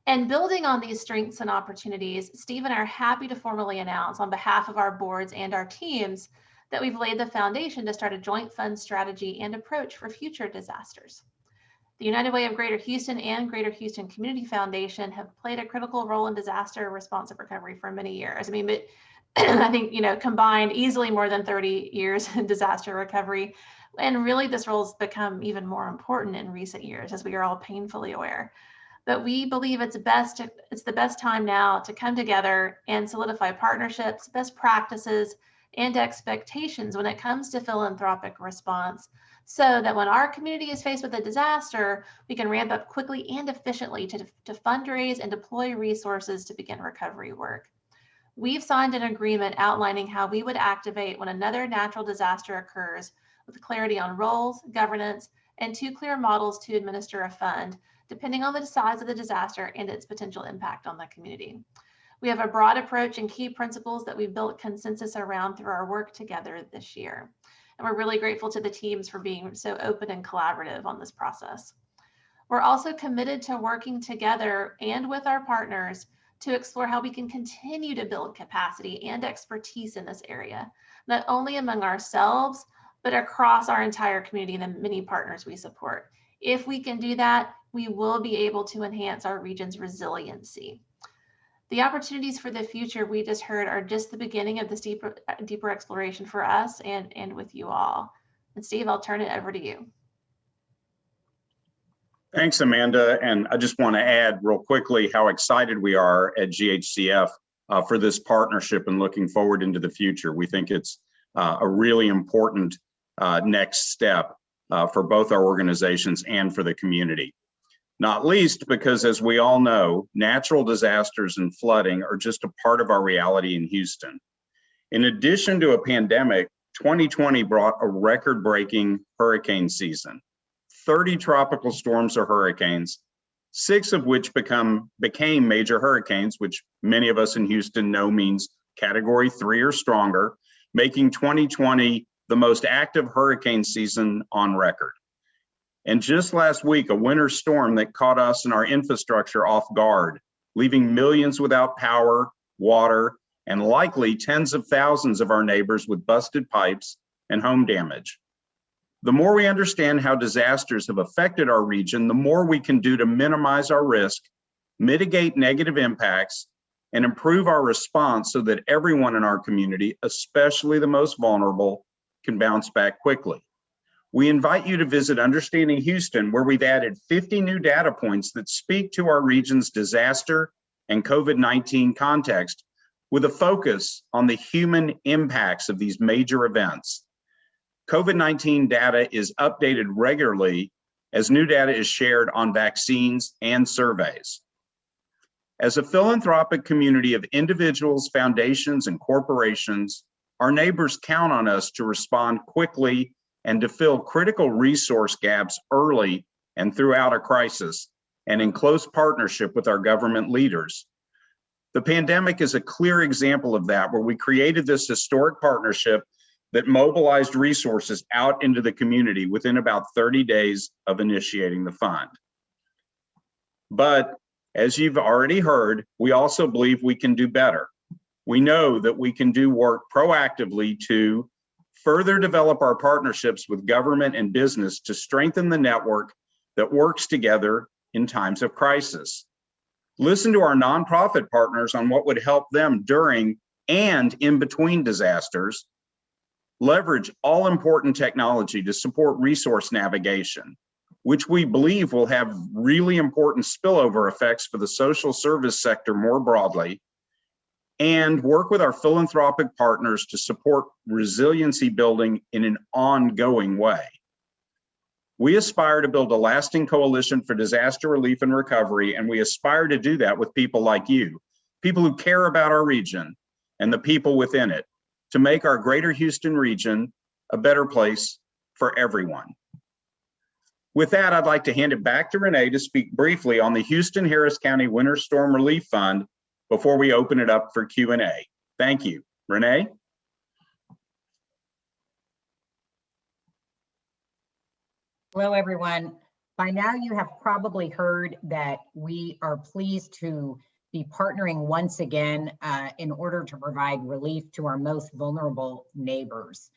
[SPEAKER 2] And building on these strengths and opportunities, Steve and I are happy to formally announce on behalf of our boards and our teams that we've laid the foundation to start a joint fund strategy and approach for future disasters. The United Way of Greater Houston and Greater Houston Community Foundation have played a critical role in disaster responsive recovery for many years. I mean, but I think, combined easily more than 30 years in disaster recovery. And really this role has become even more important in recent years, as we are all painfully aware. But we believe it's the best time now to come together and solidify partnerships, best practices, and expectations when it comes to philanthropic response, so that when our community is faced with a disaster, we can ramp up quickly and efficiently to fundraise and deploy resources to begin recovery work. We've signed an agreement outlining how we would activate when another natural disaster occurs, with clarity on roles, governance, and 2 clear models to administer a fund, depending on the size of the disaster and its potential impact on the community. We have a broad approach and key principles that we've built consensus around through our work together this year. And we're really grateful to the teams for being so open and collaborative on this process. We're also committed to working together and with our partners to explore how we can continue to build capacity and expertise in this area, not only among ourselves, but across our entire community and the many partners we support. If we can do that, we will be able to enhance our region's resiliency. The opportunities for the future we just heard are just the beginning of this deeper exploration for us and with you all. And Steve, I'll turn it over to you.
[SPEAKER 1] Thanks, Amanda. And I just want to add real quickly how excited we are at GHCF for this partnership and looking forward into the future. We think it's a really important next step for both our organizations and for the community. Not least because, as we all know, natural disasters and flooding are just a part of our reality in Houston. In addition to a pandemic, 2020 brought a record-breaking hurricane season. 30 tropical storms or hurricanes, 6 of which became major hurricanes, which many of us in Houston know means Category 3 or stronger, making 2020 the most active hurricane season on record. And just last week, a winter storm that caught us and our infrastructure off guard, leaving millions without power, water, and likely tens of thousands of our neighbors with busted pipes and home damage. The more we understand how disasters have affected our region, the more we can do to minimize our risk, mitigate negative impacts, and improve our response so that everyone in our community, especially the most vulnerable, can bounce back quickly. We invite you to visit Understanding Houston, where we've added 50 new data points that speak to our region's disaster and COVID-19 context, with a focus on the human impacts of these major events. COVID-19 data is updated regularly as new data is shared on vaccines and surveys. As a philanthropic community of individuals, foundations, and corporations, our neighbors count on us to respond quickly and to fill critical resource gaps early and throughout a crisis, and in close partnership with our government leaders. The pandemic is a clear example of that, where we created this historic partnership that mobilized resources out into the community within about 30 days of initiating the fund. But as you've already heard, we also believe we can do better. We know that we can do work proactively to further develop our partnerships with government and business to strengthen the network that works together in times of crisis. Listen to our nonprofit partners on what would help them during and in between disasters. Leverage all important technology to support resource navigation, which we believe will have really important spillover effects for the social service sector more broadly, and work with our philanthropic partners to support resiliency building in an ongoing way. We aspire to build a lasting coalition for disaster relief and recovery, and we aspire to do that with people like you, people who care about our region and the people within it, to make our greater Houston region a better place for everyone. With that, I'd like to hand it back to Renee to speak briefly on the Houston-Harris County Winter Storm Relief Fund before we open it up for Q&A. Thank you. Renee?
[SPEAKER 3] Hello, everyone. By now, you have probably heard that we are pleased to be partnering once again in order to provide relief to our most vulnerable neighbors.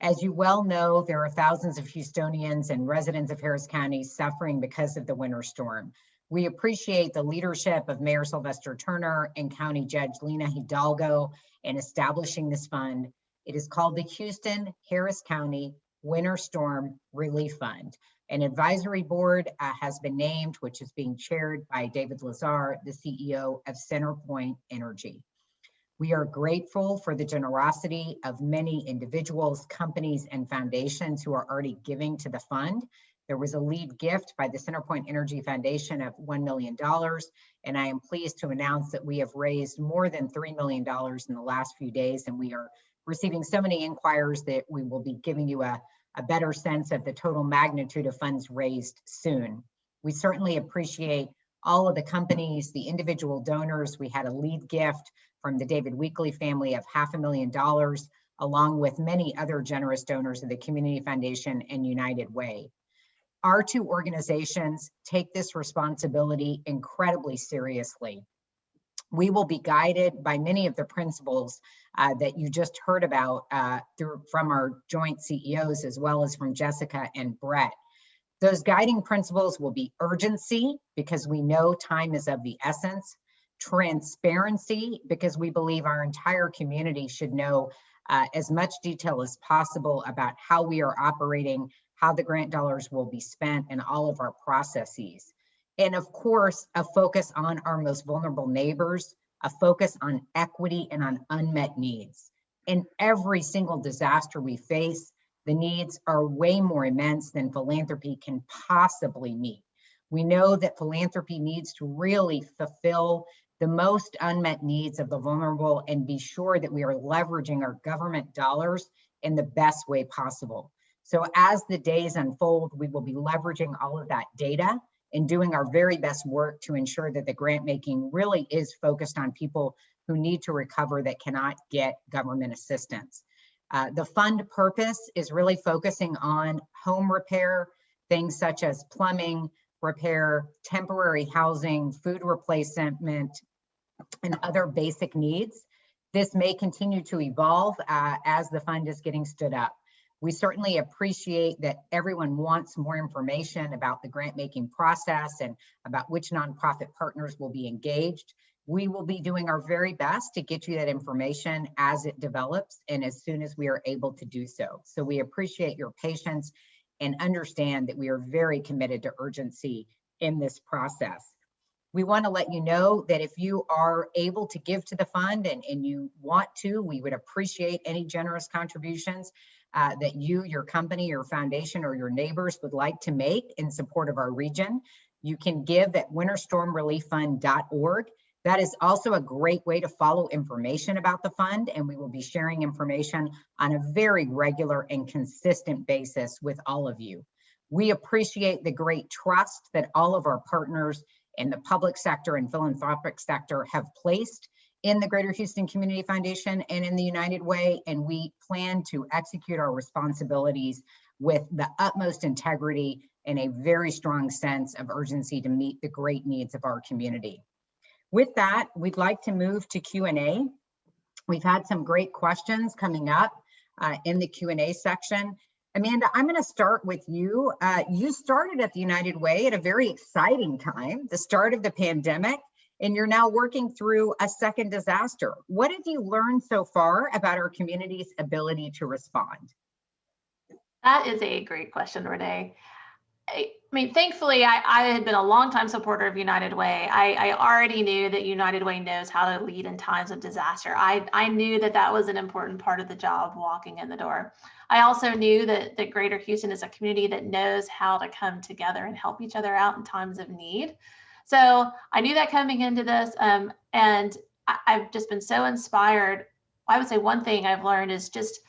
[SPEAKER 3] As you well know, there are thousands of Houstonians and residents of Harris County suffering because of the winter storm. We appreciate the leadership of Mayor Sylvester Turner and County Judge Lena Hidalgo in establishing this fund. It is called the Houston Harris County Winter Storm Relief Fund. An advisory board has been named, which is being chaired by David Lazar, the CEO of CenterPoint Energy. We are grateful for the generosity of many individuals, companies, and foundations who are already giving to the fund. There was a lead gift by the CenterPoint Energy Foundation of $1 million, and I am pleased to announce that we have raised more than $3 million in the last few days, and we are receiving so many inquiries that we will be giving you a better sense of the total magnitude of funds raised soon. We certainly appreciate all of the companies, the individual donors. We had a lead gift from the David Weekley family of $500,000, along with many other generous donors of the Community Foundation and United Way. Our two organizations take this responsibility incredibly seriously. We will be guided by many of the principles that you just heard about from our joint CEOs, as well as from Jessica and Brett. Those guiding principles will be urgency, because we know time is of the essence; transparency, because we believe our entire community should know as much detail as possible about how we are operating, how the grant dollars will be spent, and all of our processes. And of course, a focus on our most vulnerable neighbors, a focus on equity and on unmet needs. In every single disaster we face, the needs are way more immense than philanthropy can possibly meet. We know that philanthropy needs to really fulfill the most unmet needs of the vulnerable and be sure that we are leveraging our government dollars in the best way possible. So as the days unfold, we will be leveraging all of that data and doing our very best work to ensure that the grant making really is focused on people who need to recover that cannot get government assistance. The fund purpose is really focusing on home repair, things such as plumbing repair, temporary housing, food replacement, and other basic needs. This may continue to evolve as the fund is getting stood up. We certainly appreciate that everyone wants more information about the grant making process and about which nonprofit partners will be engaged. We will be doing our very best to get you that information as it develops and as soon as we are able to do so. So we appreciate your patience and understand that we are very committed to urgency in this process. We want to let you know that if you are able to give to the fund and you want to, we would appreciate any generous contributions that you, your company, your foundation, or your neighbors would like to make in support of our region. You can give at winterstormrelieffund.org. That is also a great way to follow information about the fund, and we will be sharing information on a very regular and consistent basis with all of you. We appreciate the great trust that all of our partners in the public sector and philanthropic sector have placed in the Greater Houston Community Foundation and in the United Way, and we plan to execute our responsibilities with the utmost integrity and a very strong sense of urgency to meet the great needs of our community. With that, we'd like to move to Q&A. We've had some great questions coming up in the Q&A section. Amanda, I'm going to start with you. You started at the United Way at a very exciting time, the start of the pandemic, and you're now working through a second disaster. What have you learned so far about our community's ability to respond?
[SPEAKER 2] That is a great question, Renee. I mean, thankfully, I had been a longtime supporter of United Way. I already knew that United Way knows how to lead in times of disaster. I knew that that was an important part of the job walking in the door. I also knew that Greater Houston is a community that knows how to come together and help each other out in times of need. So I knew that coming into this, and I've just been so inspired. I would say one thing I've learned is just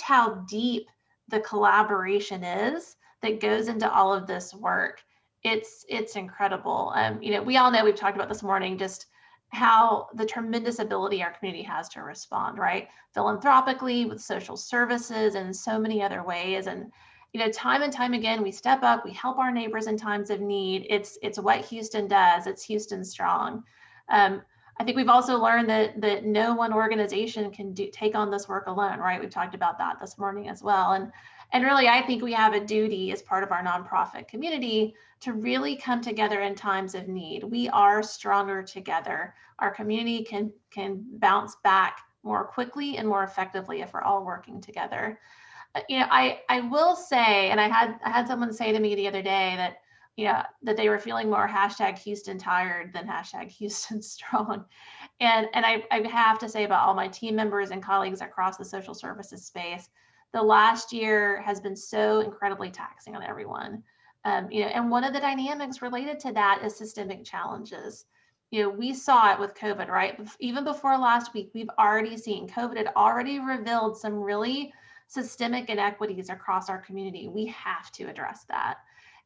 [SPEAKER 2] how deep the collaboration is that goes into all of this work. It's incredible. You know, we all know, we've talked about this morning, just how the tremendous ability our community has to respond, right? Philanthropically, with social services, and so many other ways. And time and time again, we step up, we help our neighbors in times of need. It's what Houston does. It's Houston strong. I think we've also learned that no one organization can take on this work alone, right? We've talked about that this morning as well. And really, I think we have a duty as part of our nonprofit community to really come together in times of need. We are stronger together. Our community can bounce back more quickly and more effectively if we're all working together. I will say, and I had someone say to me the other day that, that they were feeling more #Houston tired than #Houston strong. And I have to say about all my team members and colleagues across the social services space, the last year has been so incredibly taxing on everyone. And one of the dynamics related to that is systemic challenges. We saw it with COVID, right? Even before last week, we've already seen COVID had already revealed some really systemic inequities across our community. We have to address that.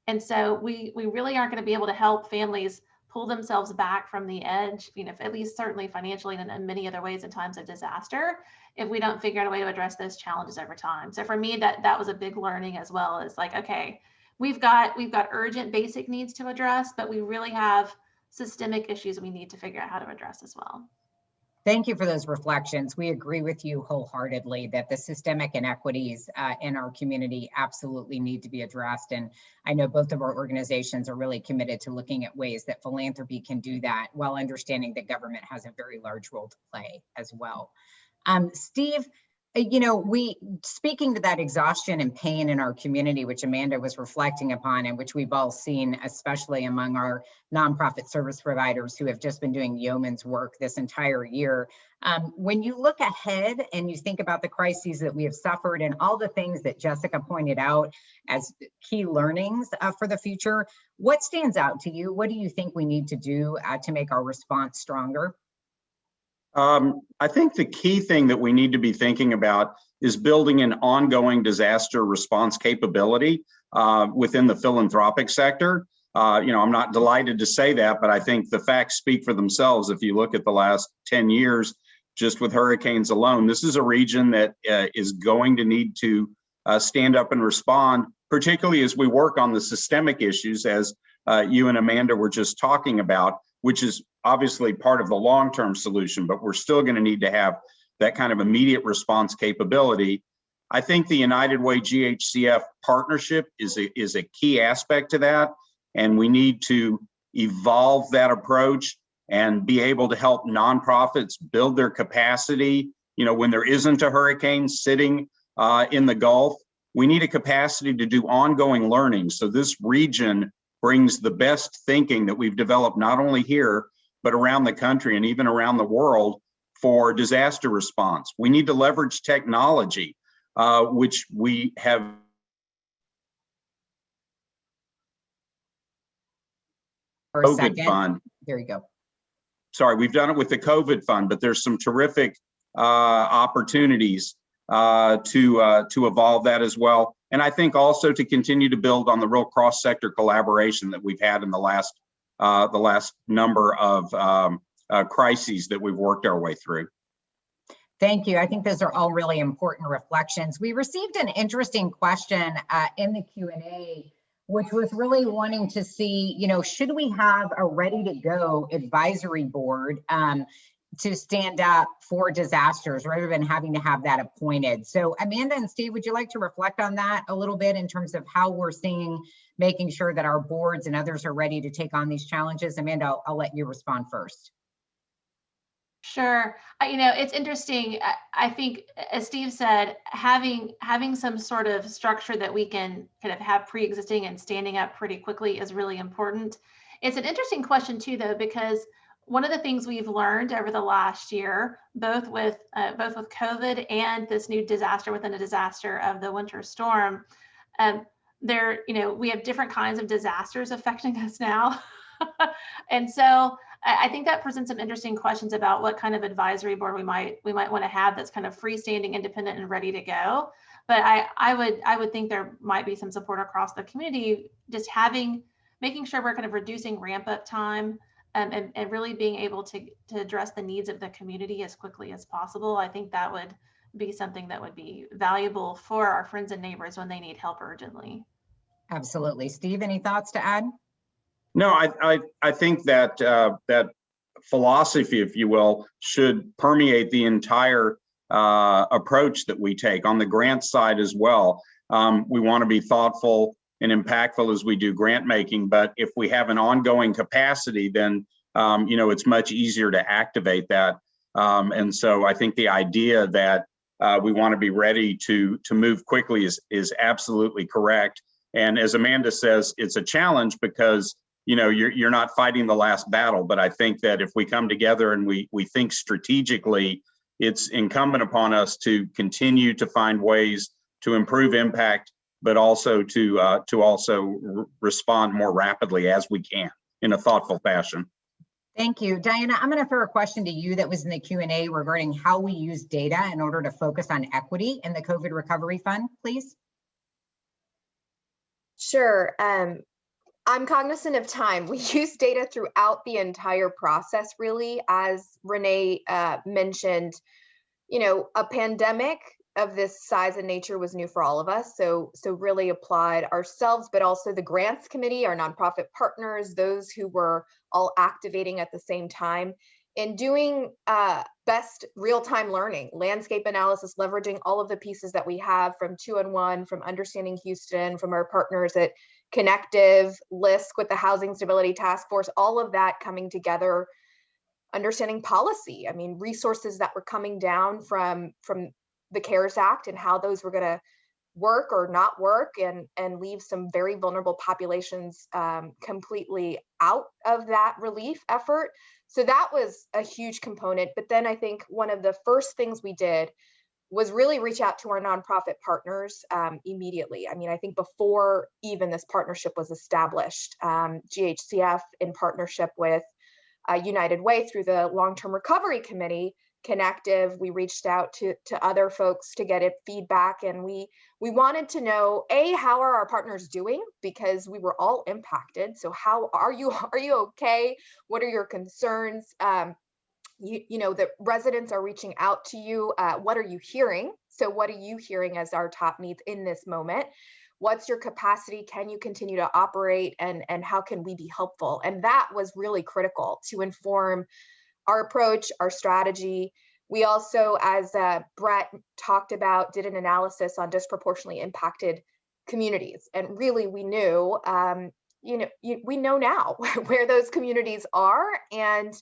[SPEAKER 2] And so we really aren't going to be able to help families pull themselves back from the edge, at least certainly financially and in many other ways in times of disaster, if we don't figure out a way to address those challenges over time. So for me, that was a big learning as well. Is like, okay, we've got urgent basic needs to address, but we really have systemic issues we need to figure out how to address as well.
[SPEAKER 3] Thank you for those reflections. We agree with you wholeheartedly that the systemic inequities in our community absolutely need to be addressed. And I know both of our organizations are really committed to looking at ways that philanthropy can do that, while understanding that government has a very large role to play as well. Steve, speaking to that exhaustion and pain in our community, which Amanda was reflecting upon, and which we've all seen, especially among our nonprofit service providers who have just been doing yeoman's work this entire year. When you look ahead and you think about the crises that we have suffered and all the things that Jessica pointed out as key learnings for the future, what stands out to you? What do you think we need to do to make our response stronger?
[SPEAKER 1] I think the key thing that we need to be thinking about is building an ongoing disaster response capability within the philanthropic sector. I'm not delighted to say that, but I think the facts speak for themselves. If you look at the last 10 years, just with hurricanes alone, this is a region that is going to need to stand up and respond, particularly as we work on the systemic issues, as you and Amanda were just talking about, which is obviously part of the long-term solution, but we're still going to need to have that kind of immediate response capability. I think the United Way GHCF partnership is a key aspect to that, and we need to evolve that approach and be able to help nonprofits build their capacity. When there isn't a hurricane sitting in the Gulf, we need a capacity to do ongoing learning. So this region brings the best thinking that we've developed not only here, but around the country and even around the world for disaster response. We need to leverage technology, which we have. COVID fund.
[SPEAKER 3] There you go.
[SPEAKER 1] Sorry, we've done it with the COVID fund, but there's some terrific opportunities to evolve that as well. And I think also to continue to build on the real cross-sector collaboration that we've had in the last number of crises that we've worked our way through.
[SPEAKER 3] Thank you. I think those are all really important reflections. We received an interesting question in the Q&A, which was really wanting to see, should we have a ready-to-go advisory board to stand up for disasters rather than having to have that appointed? So Amanda and Steve, would you like to reflect on that a little bit in terms of how we're making sure that our boards and others are ready to take on these challenges? Amanda, I'll let you respond first.
[SPEAKER 2] Sure. It's interesting. I think, as Steve said, having some sort of structure that we can kind of have pre-existing and standing up pretty quickly is really important. It's an interesting question too, though, because one of the things we've learned over the last year, both with COVID and this new disaster within a disaster of the winter storm, we have different kinds of disasters affecting us now. And so I think that presents some interesting questions about what kind of advisory board we might want to have that's kind of freestanding, independent, and ready to go. But I would think there might be some support across the community, just making sure we're kind of reducing ramp up time and really being able to address the needs of the community as quickly as possible. I think that would be something that would be valuable for our friends and neighbors when they need help urgently.
[SPEAKER 3] Absolutely. Steve, any thoughts to add?
[SPEAKER 1] No, I think that that philosophy, if you will, should permeate the entire approach that we take on the grant side as well. We want to be thoughtful and impactful as we do grant making, but if we have an ongoing capacity, then it's much easier to activate that. And so I think the idea that we want to be ready to move quickly is absolutely correct. And as Amanda says, it's a challenge because you're not fighting the last battle. But I think that if we come together and we think strategically, it's incumbent upon us to continue to find ways to improve impact, but also to respond more rapidly as we can in a thoughtful fashion.
[SPEAKER 3] Thank you. Diana, I'm going to throw a question to you that was in the Q&A regarding how we use data in order to focus on equity in the COVID Recovery Fund, please.
[SPEAKER 6] Sure. I'm cognizant of time. We use data throughout the entire process, really. As Renee mentioned, a pandemic of this size and nature was new for all of us. So really applied ourselves, but also the grants committee, our nonprofit partners, those who were all activating at the same time in doing best real-time learning, landscape analysis, leveraging all of the pieces that we have from 2-on-1, from Understanding Houston, from our partners at Connective, LISC with the Housing Stability Task Force, all of that coming together, understanding policy. I mean, resources that were coming down from the CARES Act and how those were going to work or not work and leave some very vulnerable populations completely out of that relief effort. So that was a huge component. But then I think one of the first things we did was really reach out to our nonprofit partners immediately. I mean, I think before even this partnership was established, GHCF in partnership with United Way through the Long-Term Recovery Committee, Connective, we reached out to other folks to get feedback, and we wanted to know, how are our partners doing, because we were all impacted. So how are you okay? What are your concerns? The residents are reaching out to you. What are you hearing? So what are you hearing as our top needs in this moment? What's your capacity? Can you continue to operate? And how can we be helpful? And that was really critical to inform our approach, our strategy. We also, as Brett talked about, did an analysis on disproportionately impacted communities. And really, we knew, we know now where those communities are. And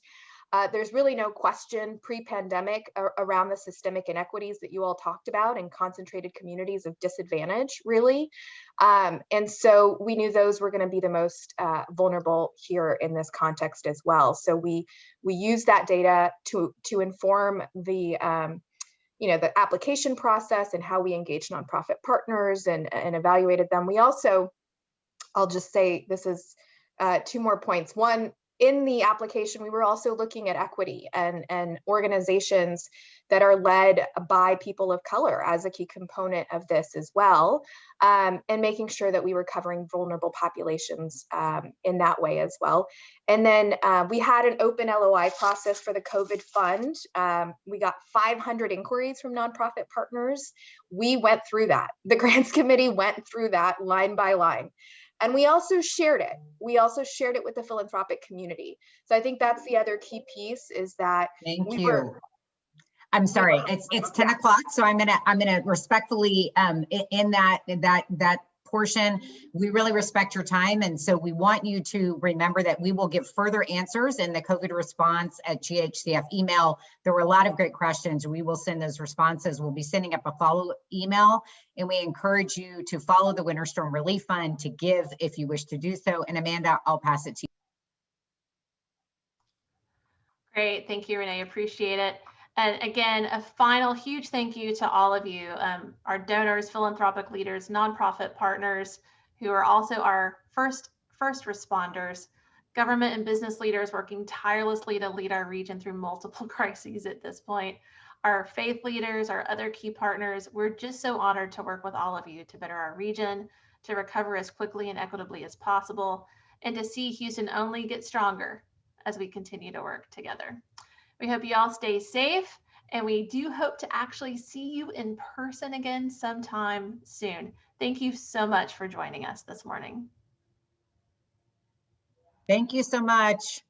[SPEAKER 6] there's really no question pre-pandemic around the systemic inequities that you all talked about and concentrated communities of disadvantage, really. And so we knew those were going to be the most vulnerable here in this context as well. So we used that data to inform the the application process and how we engage nonprofit partners and evaluated them. We also, I'll just say this is 2 more points. One, in the application, we were also looking at equity and organizations that are led by people of color as a key component of this as well, and making sure that we were covering vulnerable populations in that way as well. And then we had an open LOI process for the COVID fund. We got 500 inquiries from nonprofit partners. We went through that. The grants committee went through that line by line. And we also shared it. We also shared it with the philanthropic community. So I think that's the other key piece is that
[SPEAKER 3] I'm sorry, it's 10 o'clock. So I'm gonna respectfully in that portion, we really respect your time. And so we want you to remember that we will give further answers in the COVID response at GHCF email. There were a lot of great questions. We will send those responses. We'll be sending up a follow email, and we encourage you to follow the Winter Storm Relief Fund to give if you wish to do so. And Amanda, I'll pass it to you.
[SPEAKER 2] Great, thank you, Renee, appreciate it. And again, a final huge thank you to all of you, our donors, philanthropic leaders, nonprofit partners, who are also our first responders, government and business leaders working tirelessly to lead our region through multiple crises at this point, our faith leaders, our other key partners. We're just so honored to work with all of you to better our region, to recover as quickly and equitably as possible, and to see Houston only get stronger as we continue to work together. We hope you all stay safe And we do hope to actually see you in person again sometime soon. Thank you so much for joining us this morning.
[SPEAKER 3] Thank you so much.